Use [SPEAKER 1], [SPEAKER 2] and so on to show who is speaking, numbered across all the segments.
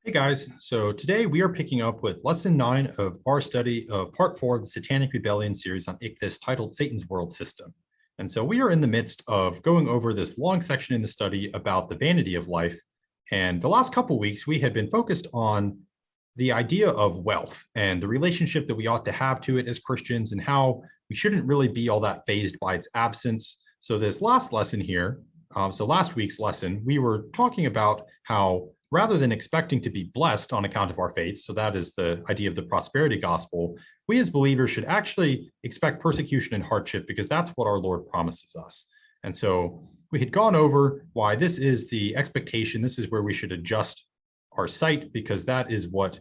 [SPEAKER 1] Hey guys, so today we are picking up with lesson 9 of our study of part 4 of the Satanic Rebellion series on Ichthys titled Satan's World System. And so we are in the midst of going over this long section in the study about the vanity of life. And the last couple of weeks, we had been focused on the idea of wealth and the relationship that we ought to have to it as Christians and how we shouldn't really be all that fazed by its absence. So this last lesson here, last week's lesson, we were talking about how rather than expecting to be blessed on account of our faith, so that is the idea of the prosperity gospel, we as believers should actually expect persecution and hardship because that's what our Lord promises us. And so we had gone over why this is the expectation. This is where we should adjust our sight because that is what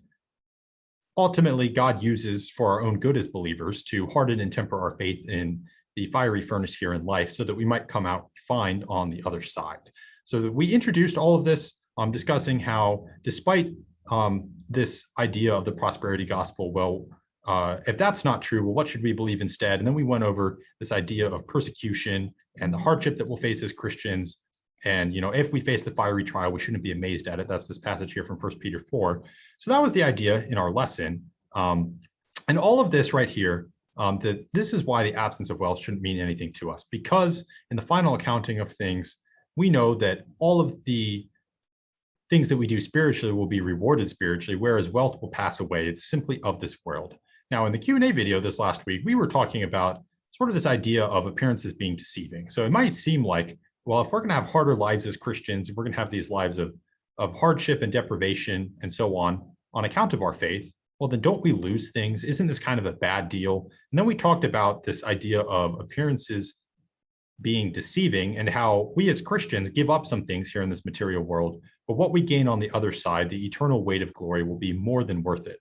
[SPEAKER 1] ultimately God uses for our own good as believers to harden and temper our faith in the fiery furnace here in life so that we might come out fine on the other side. So that we introduced all of this discussing how despite this idea of the prosperity gospel, if that's not true, well, what should we believe instead? And then we went over this idea of persecution and the hardship that we'll face as Christians. And, if we face the fiery trial, we shouldn't be amazed at it. That's this passage here from 1 Peter 4. So that was the idea in our lesson. And all of this right here, that this is why the absence of wealth shouldn't mean anything to us, because in the final accounting of things, we know that all of the things that we do spiritually will be rewarded spiritually, whereas wealth will pass away. It's simply of this world. Now, in the Q&A video this last week, we were talking about sort of this idea of appearances being deceiving. So it might seem like, well, if we're going to have harder lives as Christians, we're going to have these lives of hardship and deprivation and so on account of our faith, well, then don't we lose things? Isn't this kind of a bad deal? And then we talked about this idea of appearances being deceiving and how we as Christians give up some things here in this material world, but what we gain on the other side, the eternal weight of glory, will be more than worth it.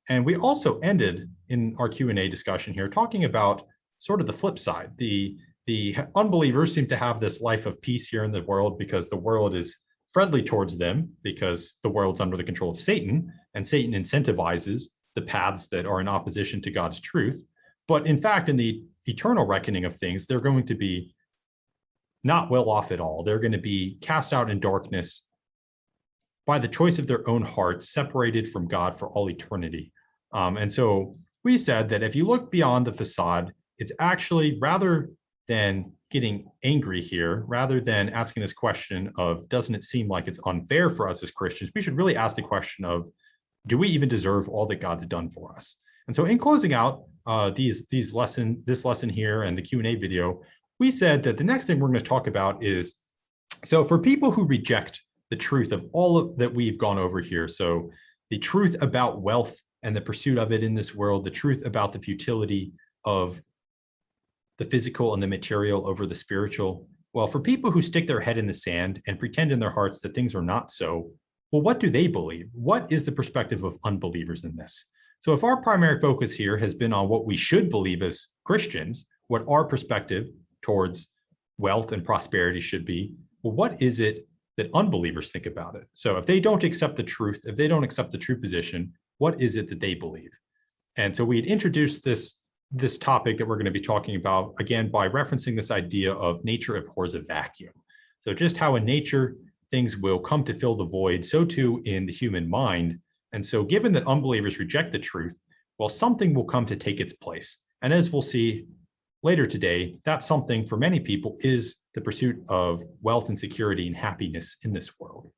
[SPEAKER 1] And we also ended in our Q&A discussion here talking about sort of the flip side. The unbelievers seem to have this life of peace here in the world because the world is friendly towards them because the world's under the control of Satan, and Satan incentivizes the paths that are in opposition to God's truth. But in fact, in the eternal reckoning of things, they're going to be not well off at all. They're going to be cast out in darkness by the choice of their own hearts, separated from God for all eternity. And so we said that if you look beyond the facade, it's actually, rather than getting angry here, rather than asking this question of, doesn't it seem like it's unfair for us as Christians, we should really ask the question of, do we even deserve all that God's done for us? And so in closing out this lesson here and the Q&A video, we said that the next thing we're going to talk about is, so for people who reject the truth of all of that we've gone over here, so the truth about wealth and the pursuit of it in this world, the truth about the futility of the physical and the material over the spiritual, well, for people who stick their head in the sand and pretend in their hearts that things are not so, well, what do they believe? What is the perspective of unbelievers in this? So if our primary focus here has been on what we should believe as Christians, what our perspective towards wealth and prosperity should be, well, what is it that unbelievers think about it? So if they don't accept the truth, if they don't accept the true position, what is it that they believe? And so we had introduced this topic that we're going to be talking about, again, by referencing this idea of nature abhors a vacuum. So just how in nature things will come to fill the void, so too in the human mind. And so given that unbelievers reject the truth, well, something will come to take its place. And as we'll see later today, that something for many people is the pursuit of wealth and security and happiness in this world.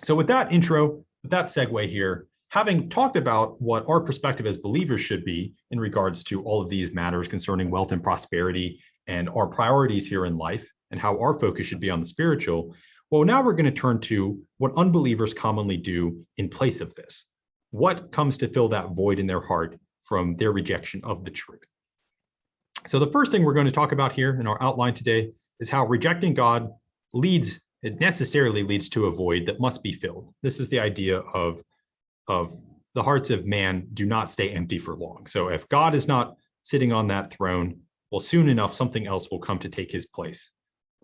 [SPEAKER 1] So with that intro, with that segue here, having talked about what our perspective as believers should be in regards to all of these matters concerning wealth and prosperity and our priorities here in life and how our focus should be on the spiritual, well, now we're going to turn to what unbelievers commonly do in place of this. What comes to fill that void in their heart from their rejection of the truth? So the first thing we're going to talk about here in our outline today is how rejecting God necessarily leads to a void that must be filled. This is the idea of the hearts of man do not stay empty for long. So if God is not sitting on that throne, well, soon enough, something else will come to take his place.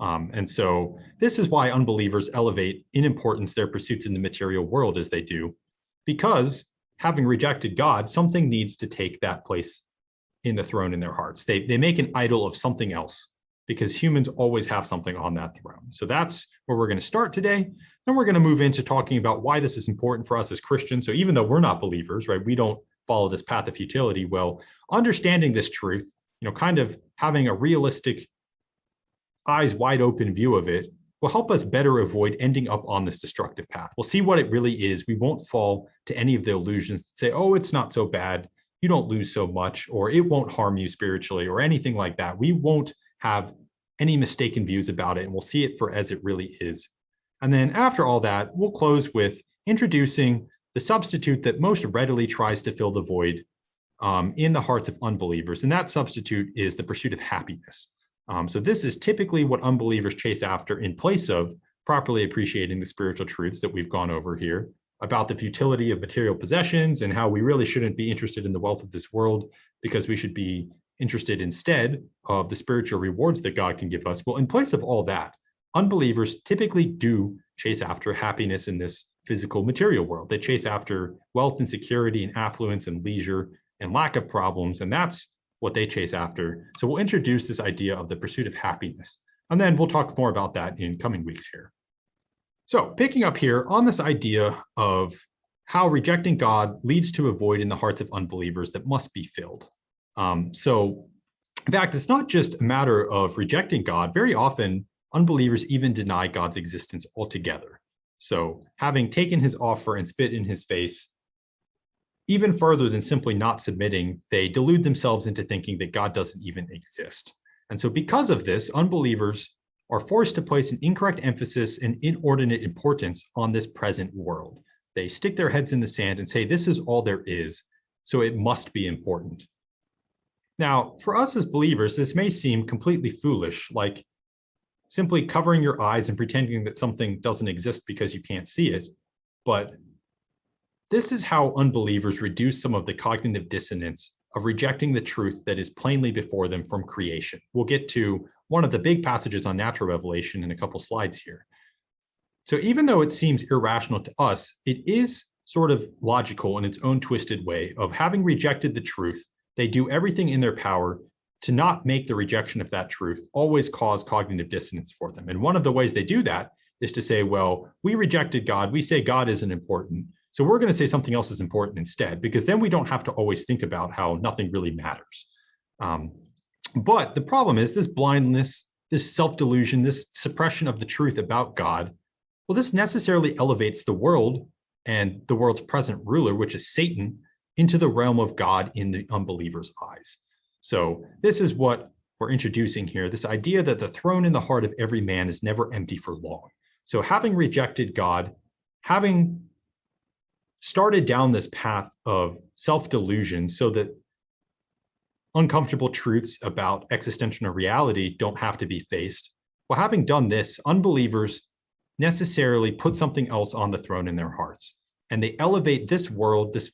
[SPEAKER 1] And so this is why unbelievers elevate in importance their pursuits in the material world as they do, because having rejected God, something needs to take that place in the throne in their hearts. They make an idol of something else because humans always have something on that throne. So that's where we're going to start today. Then we're going to move into talking about why this is important for us as Christians. So even though we're not believers, right, we don't follow this path of futility. Well, understanding this truth, kind of having a realistic, eyes wide open view of it will help us better avoid ending up on this destructive path. We'll see what it really is. We won't fall to any of the illusions that say, oh, it's not so bad, you don't lose so much, or it won't harm you spiritually, or anything like that. We won't have any mistaken views about it, and we'll see it for as it really is. And then after all that, we'll close with introducing the substitute that most readily tries to fill the void in the hearts of unbelievers. And that substitute is the pursuit of happiness. So this is typically what unbelievers chase after in place of properly appreciating the spiritual truths that we've gone over here about the futility of material possessions and how we really shouldn't be interested in the wealth of this world because we should be interested instead of the spiritual rewards that God can give us. Well, in place of all that, unbelievers typically do chase after happiness in this physical material world. They chase after wealth and security and affluence and leisure and lack of problems, and that's what they chase after. So we'll introduce this idea of the pursuit of happiness, and then we'll talk more about that in coming weeks here. So picking up here on this idea of how rejecting God leads to a void in the hearts of unbelievers that must be filled. So in fact, it's not just a matter of rejecting God. Very often, unbelievers even deny God's existence altogether. So having taken his offer and spit in his face, even further than simply not submitting, they delude themselves into thinking that God doesn't even exist. And so because of this, unbelievers are forced to place an incorrect emphasis and inordinate importance on this present world. They stick their heads in the sand and say, this is all there is, so it must be important. Now, for us as believers, this may seem completely foolish, like simply covering your eyes and pretending that something doesn't exist because you can't see it. But this is how unbelievers reduce some of the cognitive dissonance of rejecting the truth that is plainly before them from creation. We'll get to one of the big passages on natural revelation in a couple slides here. So even though it seems irrational to us, it is sort of logical in its own twisted way of having rejected the truth. They do everything in their power to not make the rejection of that truth always cause cognitive dissonance for them. And one of the ways they do that is to say, well, we rejected God. We say God isn't important. So we're going to say something else is important instead, because then we don't have to always think about how nothing really matters. But the problem is this blindness, this self-delusion, this suppression of the truth about God, well, this necessarily elevates the world and the world's present ruler, which is Satan, into the realm of God in the unbeliever's eyes. So this is what we're introducing here, this idea that the throne in the heart of every man is never empty for long. So having rejected God, having started down this path of self-delusion so that uncomfortable truths about existential reality don't have to be faced, well, having done this, unbelievers necessarily put something else on the throne in their hearts, and they elevate this world, this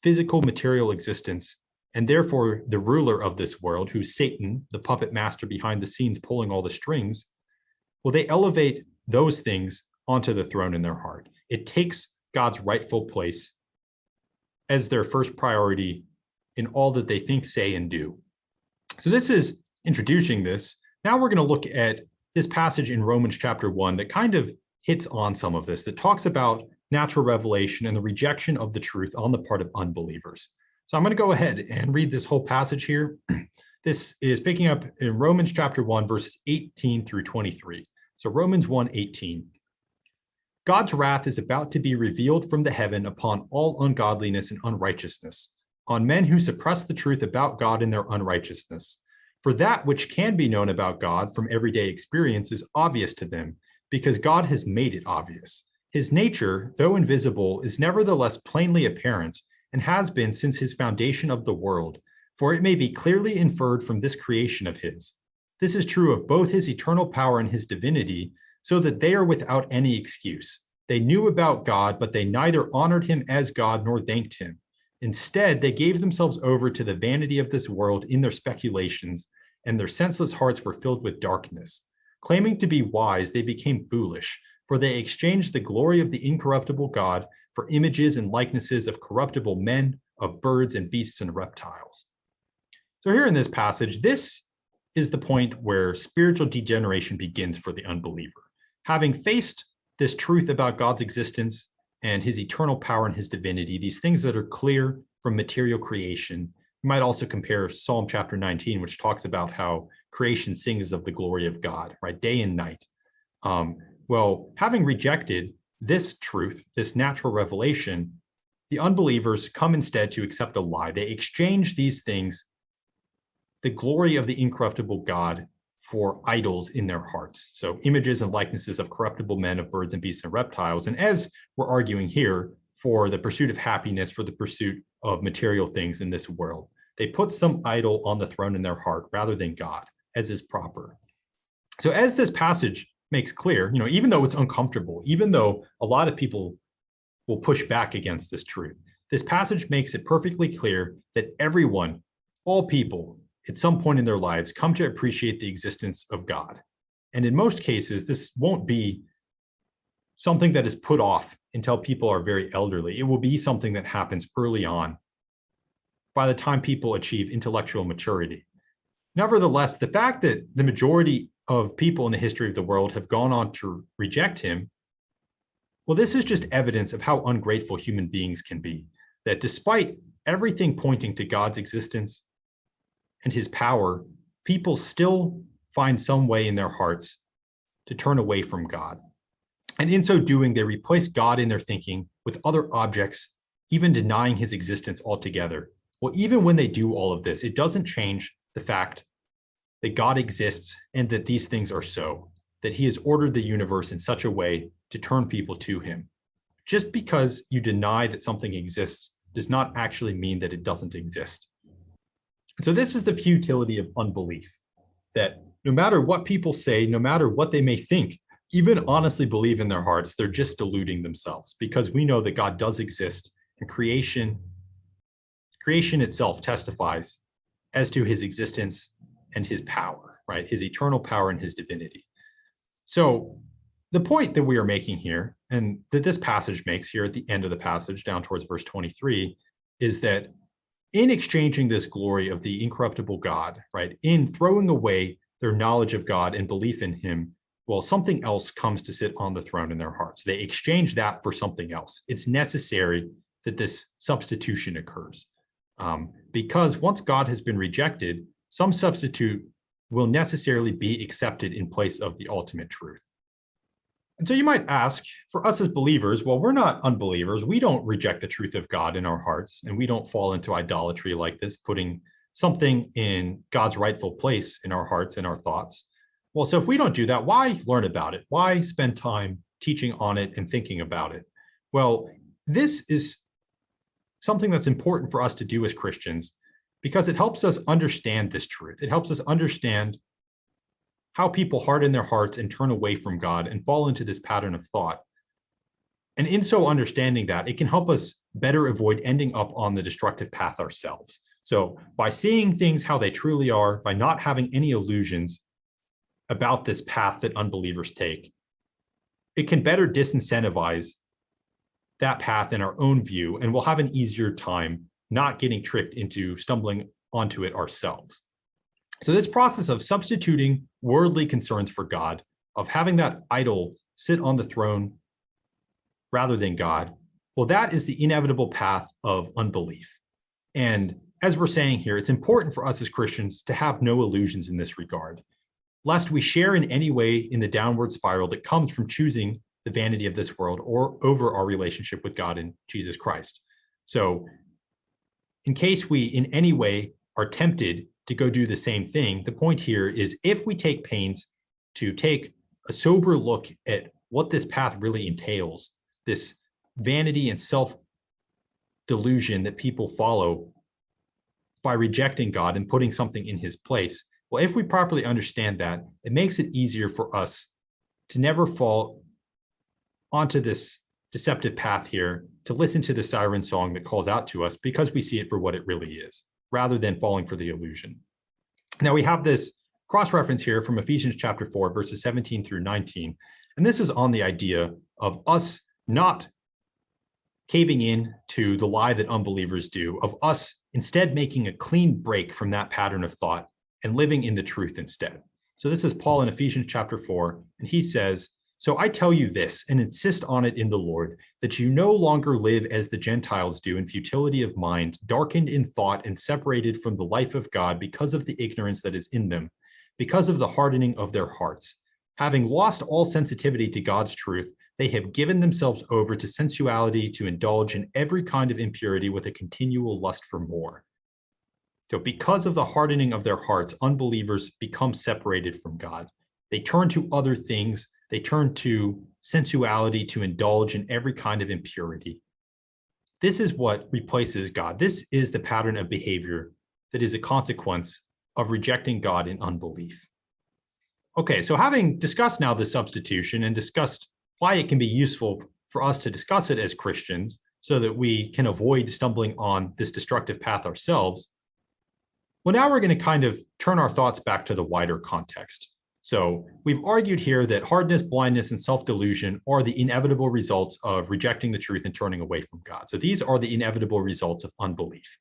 [SPEAKER 1] physical material existence, and therefore the ruler of this world, who's Satan, the puppet master behind the scenes pulling all the strings, well, they elevate those things onto the throne in their heart. It takes God's rightful place as their first priority in all that they think, say, and do. So this is introducing this. Now we're going to look at this passage in Romans chapter 1 that kind of hits on some of this, that talks about natural revelation and the rejection of the truth on the part of unbelievers. So I'm going to go ahead and read this whole passage here. This is picking up in Romans chapter 1, verses 18 through 23. So Romans 1:18. God's wrath is about to be revealed from the heaven upon all ungodliness and unrighteousness, on men who suppress the truth about God in their unrighteousness. For that which can be known about God from everyday experience is obvious to them, because God has made it obvious. His nature, though invisible, is nevertheless plainly apparent, and has been since his foundation of the world, for it may be clearly inferred from this creation of his. This is true of both his eternal power and his divinity, so that they are without any excuse. They knew about God, but they neither honored him as God nor thanked him. Instead, they gave themselves over to the vanity of this world in their speculations, and their senseless hearts were filled with darkness. Claiming to be wise, they became foolish, for they exchanged the glory of the incorruptible God for images and likenesses of corruptible men, of birds and beasts and reptiles. So here in this passage, this is the point where spiritual degeneration begins for the unbeliever. Having faced this truth about God's existence and his eternal power and his divinity, these things that are clear from material creation, you might also compare Psalm chapter 19, which talks about how creation sings of the glory of God, right, day and night. Well, having rejected this truth, this natural revelation, the unbelievers come instead to accept a lie. They exchange these things, the glory of the incorruptible God, for idols in their hearts. So images and likenesses of corruptible men, of birds and beasts and reptiles. And as we're arguing here, for the pursuit of happiness, for the pursuit of material things in this world, they put some idol on the throne in their heart rather than God, as is proper. So as this passage makes clear, even though it's uncomfortable, even though a lot of people will push back against this truth, this passage makes it perfectly clear that everyone, all people, at some point in their lives, come to appreciate the existence of God. And in most cases, this won't be something that is put off until people are very elderly. It will be something that happens early on, by the time people achieve intellectual maturity. Nevertheless, the fact that the majority of people in the history of the world have gone on to reject him, well, this is just evidence of how ungrateful human beings can be. That despite everything pointing to God's existence and his power, people still find some way in their hearts to turn away from God. And in so doing, they replace God in their thinking with other objects, even denying his existence altogether. Well, even when they do all of this, it doesn't change the fact that God exists and that these things are so, that he has ordered the universe in such a way to turn people to him. Just because you deny that something exists does not actually mean that it doesn't exist. So this is the futility of unbelief, that no matter what people say, no matter what they may think, even honestly believe in their hearts, they're just deluding themselves, because we know that God does exist, and creation itself testifies as to his existence and his power, right? His eternal power and his divinity. So the point that we are making here, and that this passage makes here at the end of the passage, down towards verse 23, is that in exchanging this glory of the incorruptible God, right, in throwing away their knowledge of God and belief in him, well, something else comes to sit on the throne in their hearts. They exchange that for something else. It's necessary that this substitution occurs. Because once God has been rejected, some substitute will necessarily be accepted in place of the ultimate truth. And so you might ask, for us as believers, well, we're not unbelievers. We don't reject the truth of God in our hearts, and we don't fall into idolatry like this, putting something in God's rightful place in our hearts and our thoughts. Well, so if we don't do that, why learn about it? Why spend time teaching on it and thinking about it? Well, this is something that's important for us to do as Christians, because it helps us understand this truth. It helps us understand how people harden their hearts and turn away from God and fall into this pattern of thought. And in so understanding that, it can help us better avoid ending up on the destructive path ourselves. So by seeing things how they truly are, by not having any illusions about this path that unbelievers take, it can better disincentivize that path in our own view, and we'll have an easier time not getting tricked into stumbling onto it ourselves. So this process of substituting worldly concerns for God, of having that idol sit on the throne rather than God, well, that is the inevitable path of unbelief. And as we're saying here, it's important for us as Christians to have no illusions in this regard, lest we share in any way in the downward spiral that comes from choosing the vanity of this world or over our relationship with God in Jesus Christ. So in case we in any way are tempted to go do the same thing, the point here is, if we take pains to take a sober look at what this path really entails, this vanity and self-delusion that people follow by rejecting God and putting something in his place, well, if we properly understand that, it makes it easier for us to never fall onto this deceptive path here, to listen to the siren song that calls out to us, because we see it for what it really is, rather than falling for the illusion. Now we have this cross-reference here from Ephesians chapter 4, verses 17 through 19. And this is on the idea of us not caving in to the lie that unbelievers do, of us instead making a clean break from that pattern of thought and living in the truth instead. So this is Paul in Ephesians chapter 4, and he says, "So I tell you this and insist on it in the Lord, that you no longer live as the Gentiles do in futility of mind, darkened in thought and separated from the life of God because of the ignorance that is in them, because of the hardening of their hearts. Having lost all sensitivity to God's truth, they have given themselves over to sensuality to indulge in every kind of impurity with a continual lust for more." So because of the hardening of their hearts, unbelievers become separated from God. They turn to other things. They turn to sensuality to indulge in every kind of impurity. This is what replaces God. This is the pattern of behavior that is a consequence of rejecting God in unbelief. Okay, so having discussed now the substitution and discussed why it can be useful for us to discuss it as Christians so that we can avoid stumbling on this destructive path ourselves, well, now we're going to kind of turn our thoughts back to the wider context. So we've argued here that hardness, blindness, and self-delusion are the inevitable results of rejecting the truth and turning away from God. So these are the inevitable results of unbelief.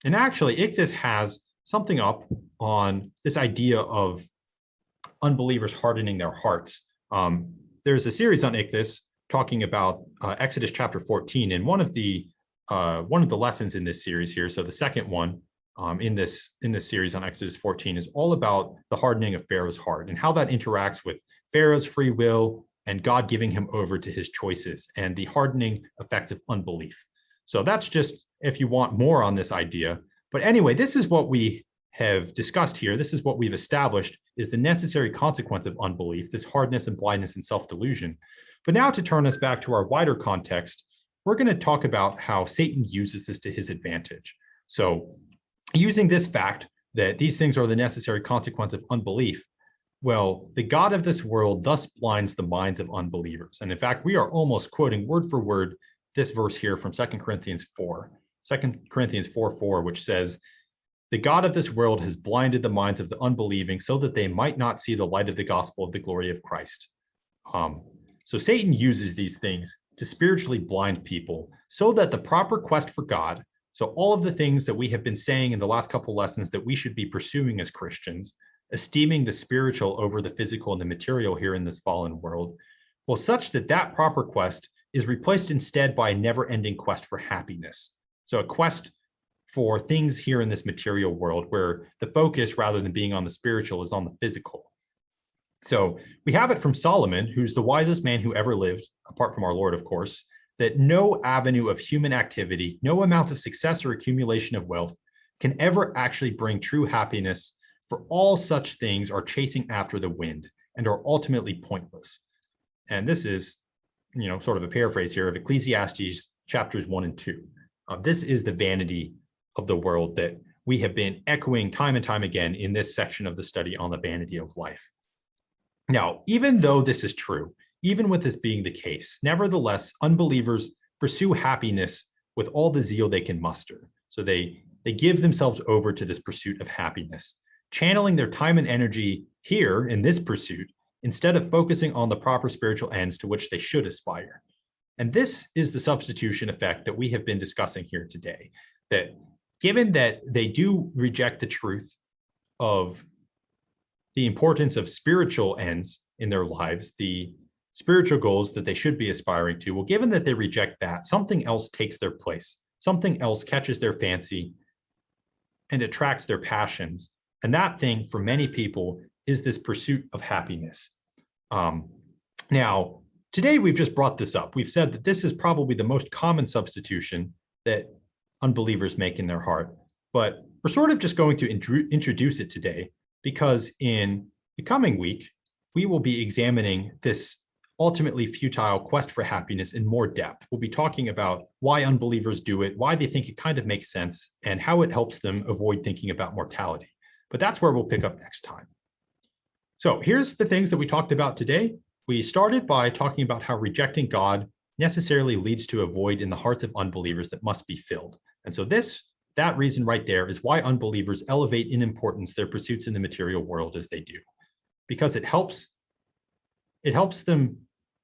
[SPEAKER 1] And actually, Ichthus has something up on this idea of unbelievers hardening their hearts. There's a series on Ichthus talking about Exodus chapter 14, and one of the lessons in this series here, so the second one, in this series on Exodus 14 is all about the hardening of Pharaoh's heart and how that interacts with Pharaoh's free will and God giving him over to his choices and the hardening effects of unbelief. So that's just if you want more on this idea. But anyway, this is what we have discussed here. This is what we've established is the necessary consequence of unbelief, this hardness and blindness and self-delusion. But now to turn us back to our wider context, we're going to talk about how Satan uses this to his advantage. So using this fact that these things are the necessary consequence of unbelief, well, the God of this world thus blinds the minds of unbelievers. And in fact, we are almost quoting word for word this verse here from 2 Corinthians 4, 2 Corinthians 4:4, which says, "The God of this world has blinded the minds of the unbelieving so that they might not see the light of the gospel of the glory of Christ." So Satan uses these things to spiritually blind people so that the proper quest for God, so all of the things that we have been saying in the last couple lessons that we should be pursuing as Christians, esteeming the spiritual over the physical and the material here in this fallen world, well, such that that proper quest is replaced instead by a never-ending quest for happiness. So a quest for things here in this material world where the focus, rather than being on the spiritual, is on the physical. So we have it from Solomon, who's the wisest man who ever lived, apart from our Lord, of course, that no avenue of human activity, no amount of success or accumulation of wealth can ever actually bring true happiness, for all such things are chasing after the wind and are ultimately pointless. And this is, sort of a paraphrase here of Ecclesiastes chapters 1 and 2. This is the vanity of the world that we have been echoing time and time again in this section of the study on the vanity of life. Now, even though this is true, even with this being the case, nevertheless, unbelievers pursue happiness with all the zeal they can muster. So they give themselves over to this pursuit of happiness, channeling their time and energy here in this pursuit instead of focusing on the proper spiritual ends to which they should aspire. And this is the substitution effect that we have been discussing here today, that given that they do reject the truth of the importance of spiritual ends in their lives, the spiritual goals that they should be aspiring to, well, given that they reject that, something else takes their place. Something else catches their fancy and attracts their passions. And that thing, for many people, is this pursuit of happiness. Now, today we've just brought this up. We've said that this is probably the most common substitution that unbelievers make in their heart. But we're sort of just going to introduce it today because in the coming week, we will be examining this ultimately futile quest for happiness in more depth. We'll be talking about why unbelievers do it, why they think it kind of makes sense, and how it helps them avoid thinking about mortality. But that's where we'll pick up next time. So here's the things that we talked about today. We started by talking about how rejecting God necessarily leads to a void in the hearts of unbelievers that must be filled. And so that reason right there is why unbelievers elevate in importance their pursuits in the material world as they do, because it helps them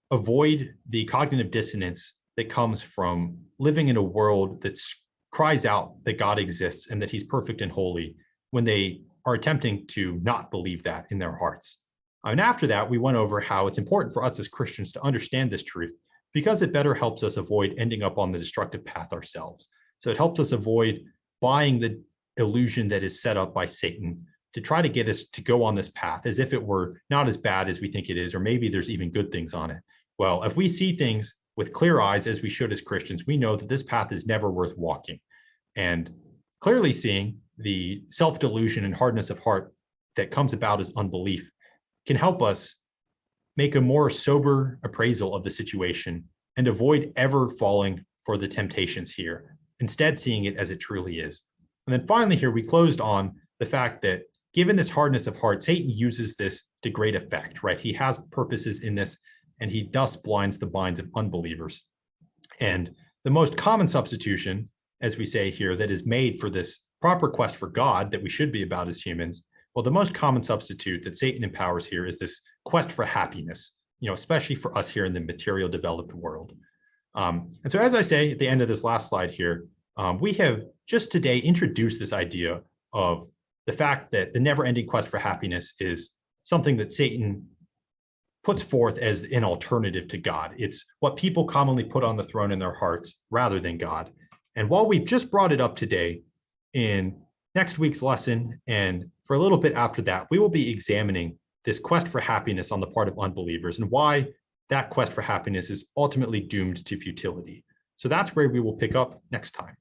[SPEAKER 1] avoid the cognitive dissonance that comes from living in a world that cries out that God exists and that he's perfect and holy when they are attempting to not believe that in their hearts. And after that, we went over how it's important for us as Christians to understand this truth because it better helps us avoid ending up on the destructive path ourselves. So it helps us avoid buying the illusion that is set up by Satan to try to get us to go on this path as if it were not as bad as we think it is, or maybe there's even good things on it. Well, if we see things with clear eyes, as we should as Christians, we know that this path is never worth walking. And clearly seeing the self-delusion and hardness of heart that comes about as unbelief can help us make a more sober appraisal of the situation and avoid ever falling for the temptations here, instead seeing it as it truly is. And then finally here, we closed on the fact that given this hardness of heart, Satan uses this to great effect, right? He has purposes in this, and he thus blinds the minds of unbelievers. And the most common substitution, as we say here, that is made for this proper quest for God that we should be about as humans, well, the most common substitute that Satan empowers here is this quest for happiness, especially for us here in the material developed world. And so as I say at the end of this last slide here, we have just today introduced this idea of the fact that the never-ending quest for happiness is something that Satan puts forth as an alternative to God. It's what people commonly put on the throne in their hearts rather than God. And while we've just brought it up today, in next week's lesson and for a little bit after that, we will be examining this quest for happiness on the part of unbelievers and why that quest for happiness is ultimately doomed to futility. So that's where we will pick up next time.